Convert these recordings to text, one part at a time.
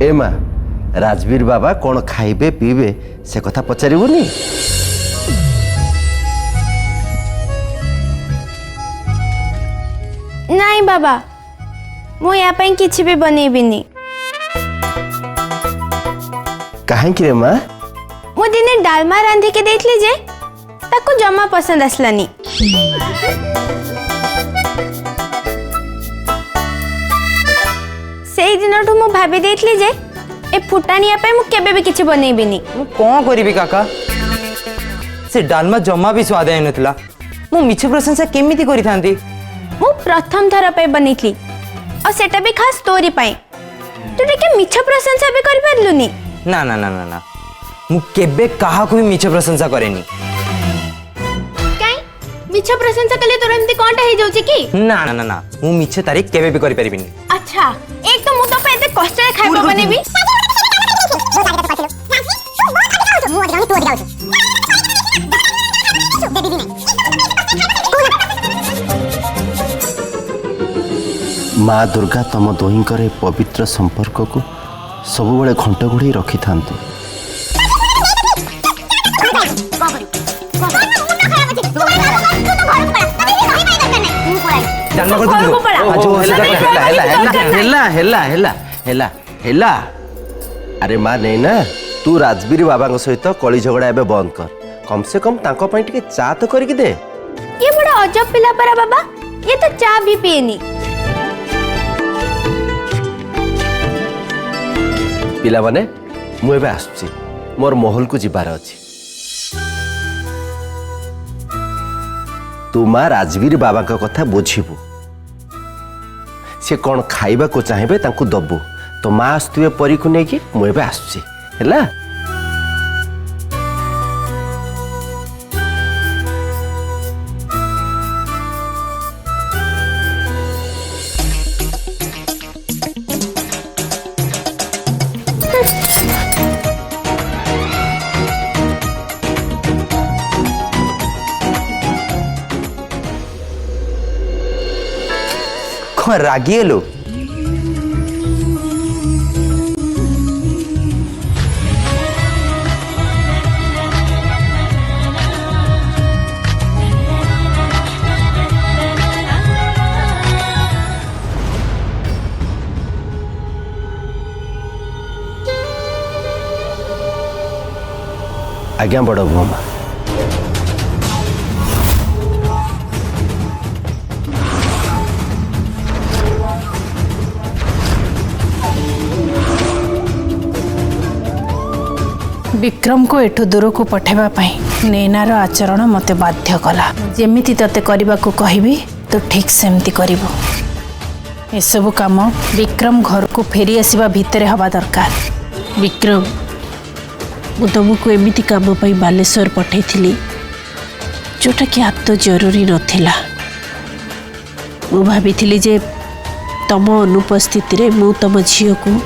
ए माँ राजवीर बाबा कौन खाइबे पीबे से कथा पचारिबुनी? नहीं बाबा मु या पई किछि भी बनेबिनी। काहे कि रे माँ? मु दिने डालमा रांधि के देखली जे ताको जमा पसंद आसलानी। सेई दिनठु मु भाबी देथली जे ए फुटानिया पे मु केबे भी किछि बनेबिनी। मु कोन करिबी काका से डालमा जमा भी स्वाद आइ नथला। मु मिछ प्रशंसा केमिति करि थांती? मु प्रथम थर पे बनेथली और सेटा भी खास तोरी पाए। तू टिके मिछ प्रशंसा भी करि परलुनी? ना ना ना ना ना मु केबे काहा को भी मिछ प्रशंसा करेनी। काई मिछ प्रशंसा कले तोर एमती कोनटा हे जाउची की? ना ना ना ना मु मिछ तारीख केबे भी करि परिबिनी। अच्छा एक तो मु तो पे एते कष्ट रे खाइबो बनेबी। माँ दुर्गा तम दोहींकर पवित्र संपर्क को सबुबले घंट घोड़े रखि थांतु। अरे माँ नहीं ना तू राजवीर बाबा सहित कली झगड़ा एबे बंद कर। कम से कम तांको पई टिके चा तो करके दे। ये बड़ा अजब पिला परा बाबा ये तो चा भी पिएनी। पिला माने मु एबे आसुची मोर महल को जिबार अछि। तू माँ राजवीर बाबा का कथा बुझिबू से कौन खाइबा को चाहेबे तांकु दबू। तो माँ आसुवे परी को नेकी मु एबे आसुची हैला। कौन रागी है लोग? आज्ञा बड़ भौमा। विक्रम को एठू दूर को पठेबा पई नैनार आचरण मते बाध्य कला। जेमिति तते करबा को कहबी तो ठीक सेमती करिवो। ए सब काम विक्रम घर को फेरी आसीबा भितरे हवा दरकार। विक्रम मु तुमको एमिति काम पई बालेश्वर पठेइथिली जोटा कि आप तो जरूरी नथिला। मु भाबिथिली जे तम अनुपस्थिति रे मु तम झियो को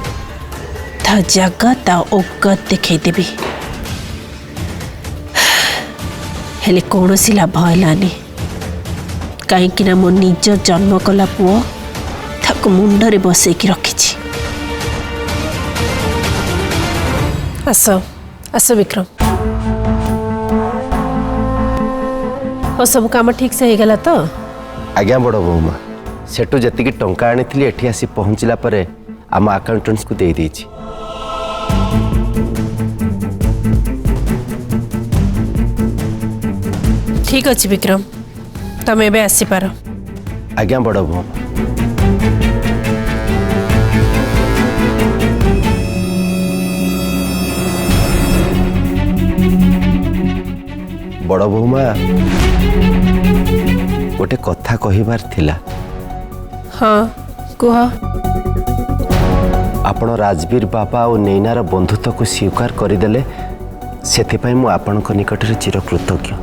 ता जगह ता औकात देखई देबी। हेले कौनसी लाभ हैलानी कहीं मो निज जन्म कला पुओ ताको मुंडरे बसैकी रखिछि। आस आस विक्रम और सब काम ठीक से हो गला तो? आज्ञा बड़ भौमा सेठू जतिकी टंका आनी एठी आसी पहुँचला परे आम अकाउंटेंट्स को दे देछि। ठीक अच्छे विक्रम तुम एबे आसी पार। आज्ञा बड़ भौमा। बड़ भौमा गोटे कथा कहिबार थिला। हाँ कुह। आपण राजवीर बाबा और नैनार बंधुत्व को स्वीकार करदेले सेथिपाई मु आपणक निकटरे चिरकृतज्ञ।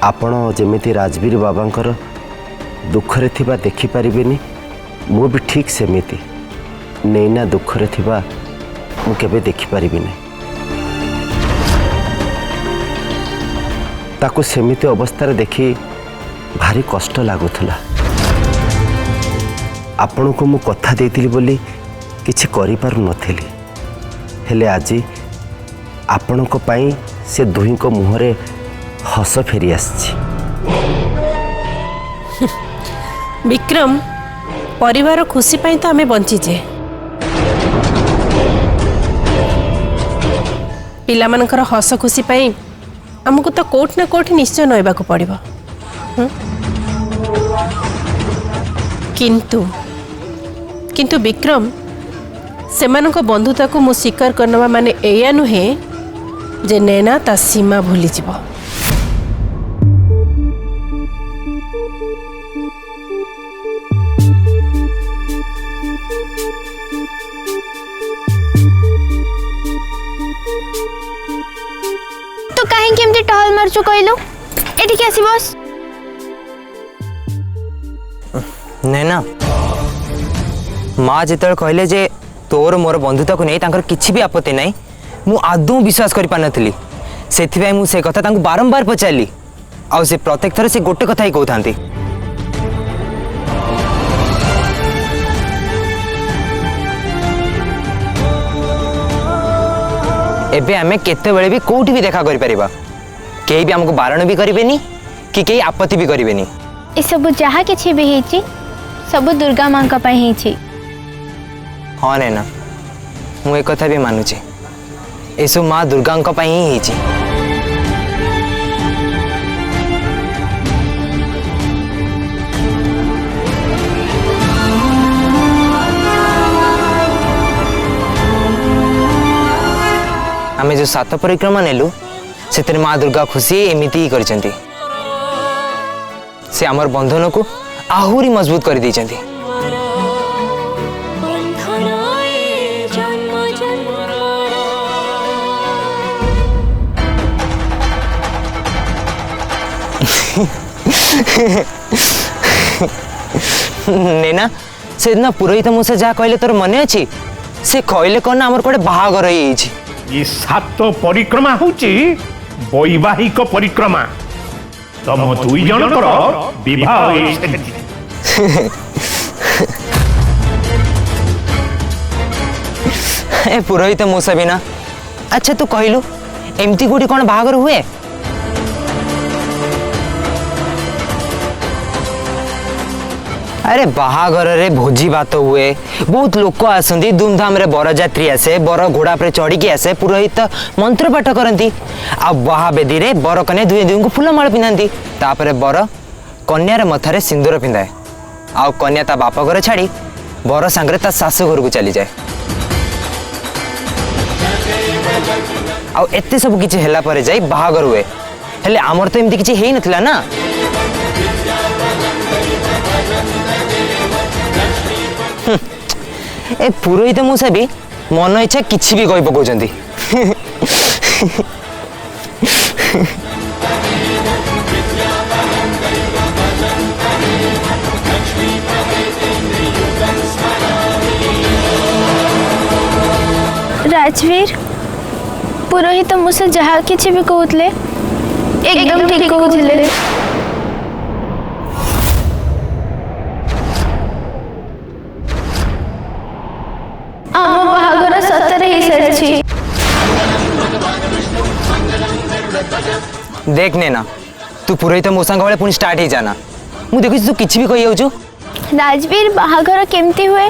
आपण जेमिति राजवीर बाबांकर दुखरे थिबा देखि परिबेनी मु भी ठीक सेमिति नैना दुखरे थिबा मु केबे देखि परिबिनी। ताको सेमिति अवस्था देखि भारी कष्ट लागुथला। आपण को मु कथा देइतिली बोली किछि करि पारु नथिली हेले आज आपण को पाई से दुही को मुहरे हस फेरी आछि। विक्रम परिवार खुशी पाई तो आमे बंचीचे पिला मानकर हस खुशी पाई हमको तो कोठ ना कोठ निश्चय नइबा को पड़िबो। किंतु किंतु विक्रम सेमानक बंधुता को मु स्वीकार करनवा माने एया नुहे जे नैना ता सीमा भूली जीवो। तो कहीं केमती टहल मारचु कहलु एठी के आसी बस नैना माँ जिते कहले जे तोर मोर बंधुता को नहीं तांकर किछि भी आपत्ति नहीं मु आदौ विश्वास करि पानथली सेथिबाई मु से कथा तांको बारंबार पचारली आ से प्रत्येक थर से गोटे कथा ही कहथांती एबे आमे केते बेले भी कोठी भी देखा करि परिबा केही भी हमको बारण भी करिवेनी कि केही आपत्ति भी करिवेनी ए सब जहा किछि भी हेछि सब दुर्गा मां का पई हेछि। हाँ नैना मु एक कथा भी मानुचे एसो माँ दुर्गा ही हेछि। आमे जो 7 परिक्रमा नेलु से माँ दुर्गा खुशी एमिति ही करिसेंती से आमर बंधन को आहुरी मजबूत कर देइसेंती। नैना से दिन पुरोहित मुझे जहाँ कहले तोर मन अच्छी से कहले कौन ना आमर कोड़े बाहागर ये 7 परिक्रमा होची वैवाहिक परिक्रमा तम दुई जनकर विवाह ए पुरोहित मुसा बिना अच्छा तू कहलु एमती कोटी कौन बाहागर हुए अरे बाहागर रे भोजी भात हुए बहुत लोक आसती धूमधाम रे बरजात्री आसे बर घोड़ा पर चढ़ी के आसे पुरोहित मंत्र पाठ करती आ बाहा बेदी रे बर कन्या दुई दुई को फूलमाल पिंधाती तापर बर कन्यार मथारे सिंदूर पिंधाए आ कन्या ता बाप घर छाड़ी बर सांगरे ता सासु घर को चली जाए आ एते सब किछि हेला परे जाई बाहागर हुए हेले आमर तो एमती किछि हेई नथिला ना ए पुरोहित मुसा भी मन इच्छा किछि भी कहि पकोचंती राजवीर पुरोहित मुझसे जहा किछि भी कहउतले एकदम ठीक कहउतले आम बाहागर सतरे ही सरछि। देख नैना तू पुरोहित मोसांग वाले पुणी स्टार्ट ही जाना मु देखु तू किछि भी कहि जाउछु राजवीर बाहागर केमती हुए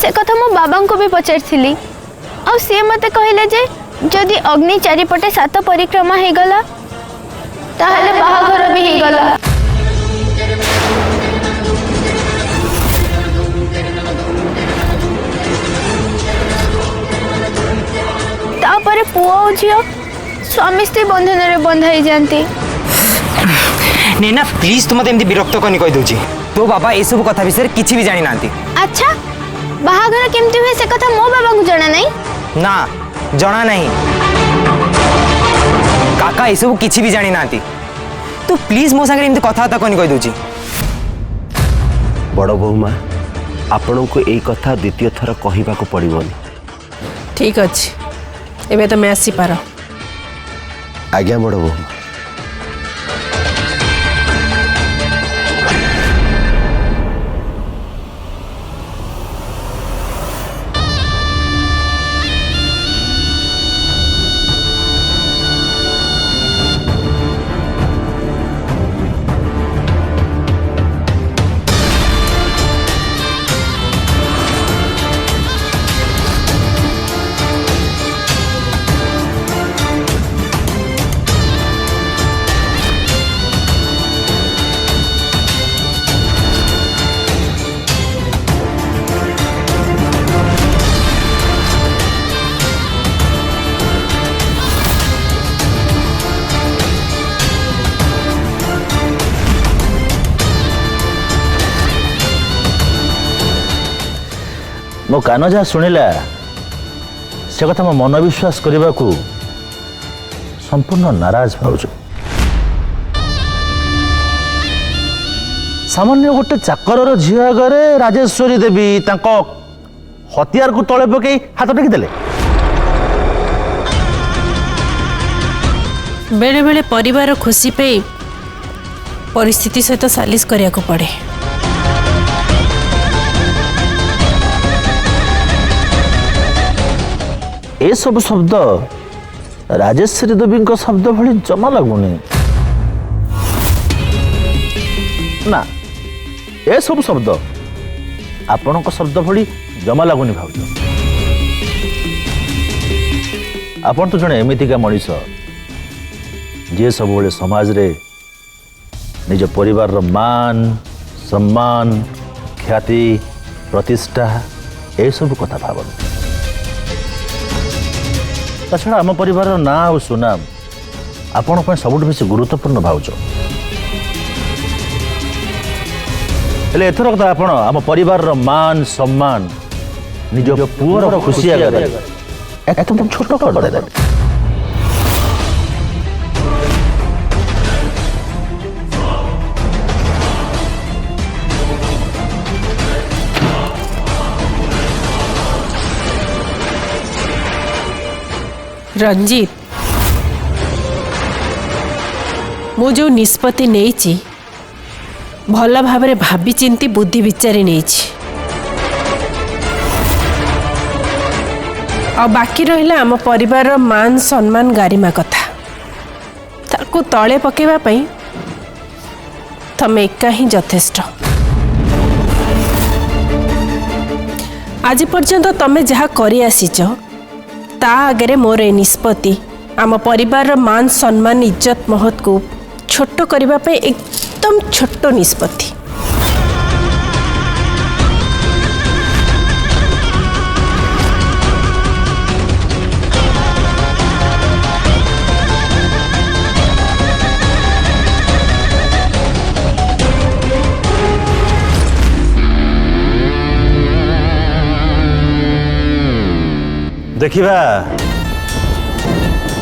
से कथा मो बाबा को भी पचारथिली आ से मते कहले जे जदि अग्नि चारिपटे 7 परिक्रमा हे गला ताहले बाहागर भी हे गला तापरे पुओ और झियो स्वामी स्त्री बंधन रे बंधाई जानती। नैना प्लीज तुम एमती विरक्त कनी कहि दउछि तो बाबा ए सब कथा विषय किछि भी जानि नांती अच्छा बाहागर केमती हुए से कथा मो बाबा को जाना नहीं ना जना नहीं काका ए सब किछि भी जानि नांती तो प्लीज मो संगे एमती कथा कनी कहि दउछि बड़ बहुमा आपण को यही कथा द्वितीय थर कहवा को पड़ोनी ठीक अच्छे एबे तो मैं आसी पार आज्ञा बड़ बहुमा मो कान जहाँ शुणिला से कथा मो मन विश्वास करने को संपूर्ण नाराज भावुँ। सामान्य गोटे चाकर झील आगे राजेश्वरी देवी हथियार को तले पकई हाथ टेकी देले। बेले बेले परिवार खुशी पे परिस्थिति सहित सालिश करिया को पड़े। ए सब शब्द राजेश्वरी देवी शब्द भली जमा लगुनि ना। ए सब शब्द आपण शब्द भली जमा लगुनि भाउज। आपण तो जने एमितिका मनीष जे सब बेले समाज रे निज परिवार रो मान सम्मान ख्याति प्रतिष्ठा ए सब कथा भावन। ताछड़ा आम परिवार ना और सुनाम आपण सबुठ बेसी गुरुत्वपूर्ण भाउज। हेले एथर कथा आपण आम परिवार रो मान सम्मान निज पुअर खुशी आगे एकदम छोट कर देले। रंजीत मु जो निष्पत्ति नहीं भल भाव भावी चिंती बुद्धि विचारी नहीं और बाकी रहिला आम परिवार मान सम्मान गारिमा कथा ताकू तले पकेवा पई तमे एका ही यथेष्ट। आज पर्यंत तमे जहा करी आसीच ता आगे मोर ए निष्पत्ति आम परिवार मान सम्मान इज्जत महत को छोट करबा पे एकदम छोट निष्पत्ति।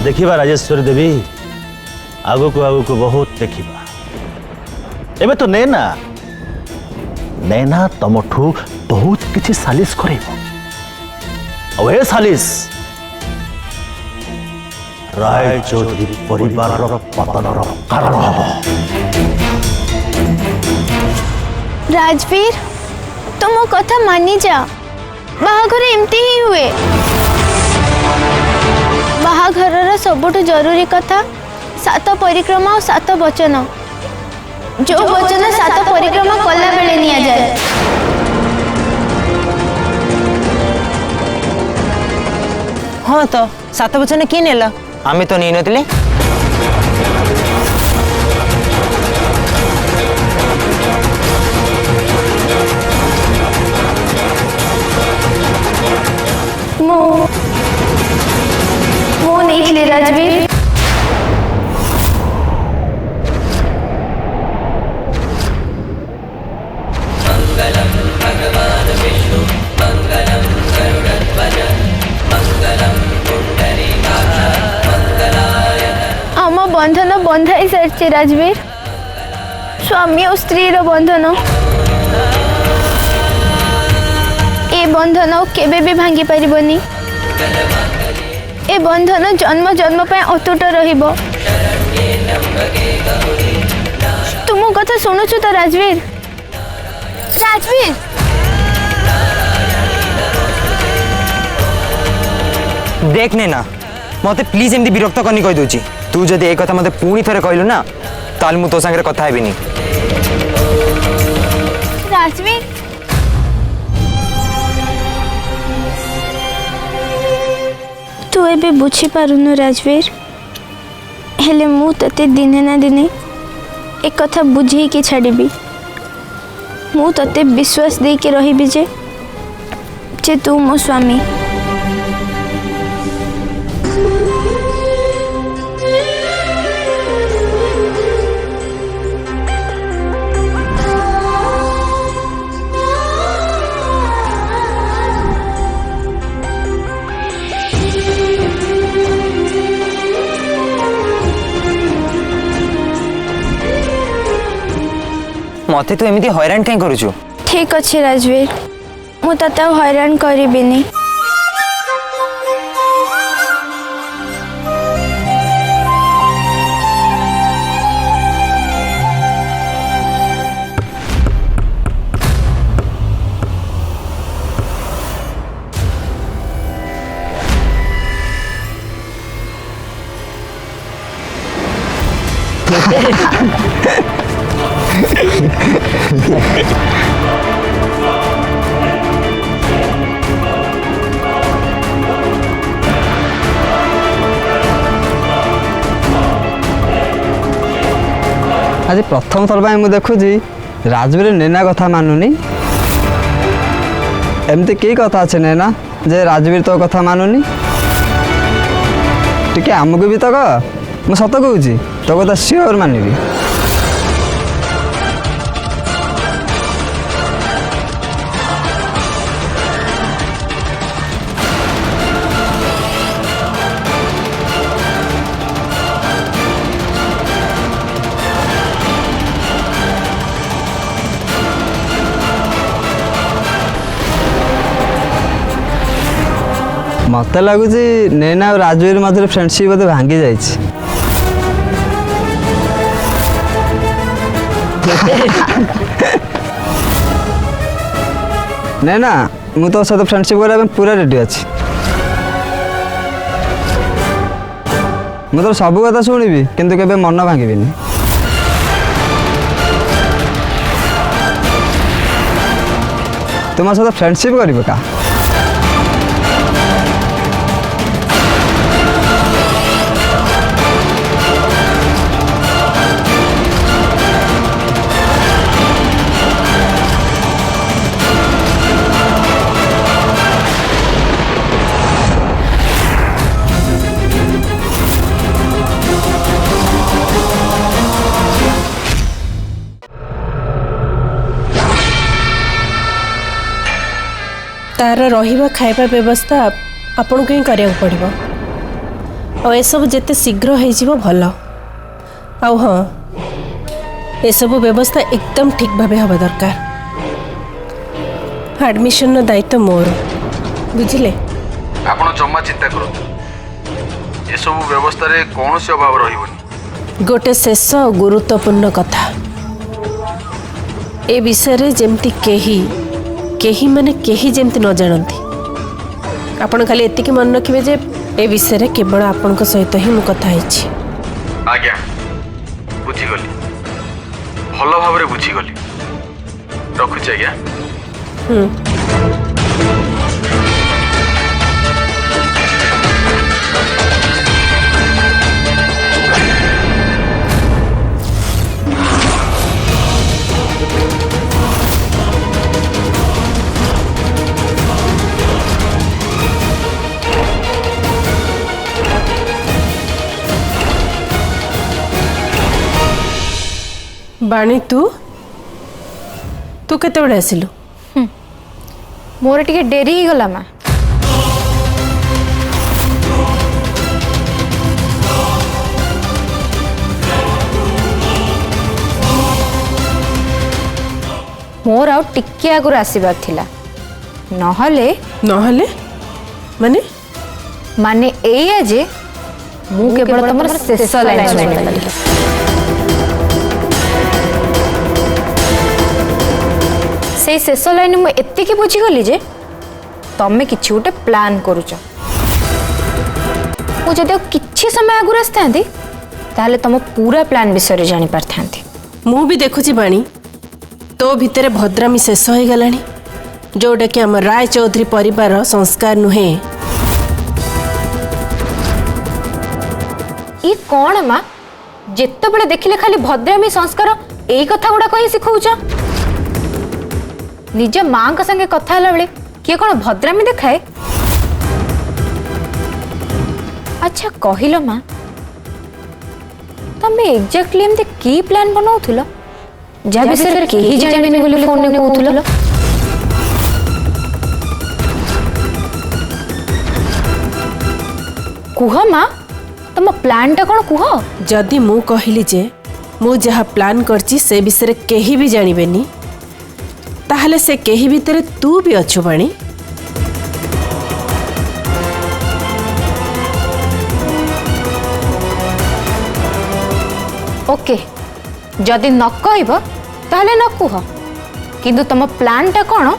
देखिबा राजेश्वरी देवी आगो को बहुत देखिबा। एबे तो नैना नैना तमठू बहुत किछि सालिश करेबो और ए सालिश राय चौधरी परिवार रो पतनर कारण हबो। राजवीर तुम मो कथा मानी जा। बाहाघर एमती ही हुए। बाहाघर सबुठ जरूरी कथा 7 परिक्रमा और 7 वचन जो वचन 7 परिक्रमा कला बेले निया जाए। हाँ तो 7 वचन किए नेला आमे तो नहीं नथिले। वो नहीं ले राजवीर। आम बंधन बंधाई सारी राजवीर। स्वामी और स्त्री रो बंधन ए बंधन केबे भी भांगी पारिबनी। ए बंधन जन्म जन्म पे अतुट रहिबो। तुम कथा शुणुछु तो राजवीर। राजवीर देखने ना मते प्लीज एमती विरक्त करनी कहि दोची। तू जदि ए कथा मते पुणी थरे कहलु ना ताल मु तो संगे कथा हेबिनी। राजवीर तू एबे बुझी पारुनु राजवीर। हेले मु तते दिने ना दिने एक कथा बुझी के छाड़बी। मु तते विश्वास दे के रहिबी जे तू मो स्वामी। मते तू एमती हैरान कहीं करूछु? ठीक अच्छे राजवीर मु तते हैरान करिबिनी। आज प्रथम थर मुझे देखुची राजवीर नैना कथा मानुनी। एमती की कथा अच्छे नैना जे राजवीर तो कथा मानुनी? टिके आमको भी तो कह मु सत कहूँ तो कथा सियोर मानिबी। मत लगुच नैना और राजवीर मध्य फ्रेंडशिप बोधे भांगी जाए। नैना मु तो सहित फ्रेंडशिप करने पूरा रेडी अच्छी। मु तो सब कथा शुणिबी किंतु केबे मन भांगिबिनी। तुम सहित फ्रेंडशिप करिबो का? तार रहिबा खाइबा व्यवस्था आपन को ही करिया पड़िबो और ए सब जेते शीघ्र हो जिवो भलो। आउ हाँ ए सब व्यवस्था एकदम ठीक भाबे हवा दरकार। एडमिशन न दायित्व मोर बुझिले। आपण जम्मा चिंता करत ये सब व्यवस्था रे कौन से अभाव रहिबनी। गोटे शेष और गुरुत्वपूर्ण कथा ए विषय रे जेमती केही माने केही जेमती न जानती। आपण खाली एतिकी मन रखिबे जे ए विषय रे केवल आपण को सहित ही मु कथा हिची। आज्ञा बुझी गली भल भाव रे बुझी गली रखुछ आज्ञा। बाणी तू केते बड़े आसिलु? मोर टिके डेरी ही गला मा। मोर आउ टिके आगुर आसीबार थिला नहले माने माने एया जे मु केवल तमर शेष लाइन सुनिबली। से शेष लाइन मु एतिकी बुझीगली जे तमे किछि गोटे प्लान करूच। मु जदि किछि समय आगुर आसथांती ताहले तम पूरा प्लान विषय जानी पारथांती। मु भी देखुची बाणी तो भितरे भद्रामी शेष हो गलानी जोटा कि आम राय चौधरी परिवार संस्कार नुहे। ई कौन माँ जिते बड़े देखिले खाली भद्रामी संस्कार यही कथा गुड़ा कहीं शिखौच। निज माँ का संगे कथा हला बेले किए कौन भद्रामी देखाए? अच्छा कहिलो माँ तमे एग्जैक्टली एमती की प्लान बनाउथुलो जा विषय केही जानिबेनी बोली फोन ने कहउथुलो? कुह माँ तुम प्लान टा कौन कुह? जदि मु कहली जे मु जहा प्लान करची से विषय केही भी जानिबेनी ताहले से केही भितर तू भी अच्छु बाणी। ओके जदि न कहब ताहले न कुह किंतु तुम प्लानटा कौन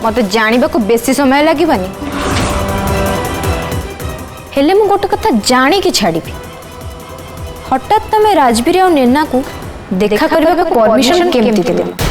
मत जानिबा को बेसी समय लागिबानी। हेले मु गोटे कथा जानी कि छाड़ी हठात तमे राजवीर और नेना को देखा करबा परमिशन केमती देबो?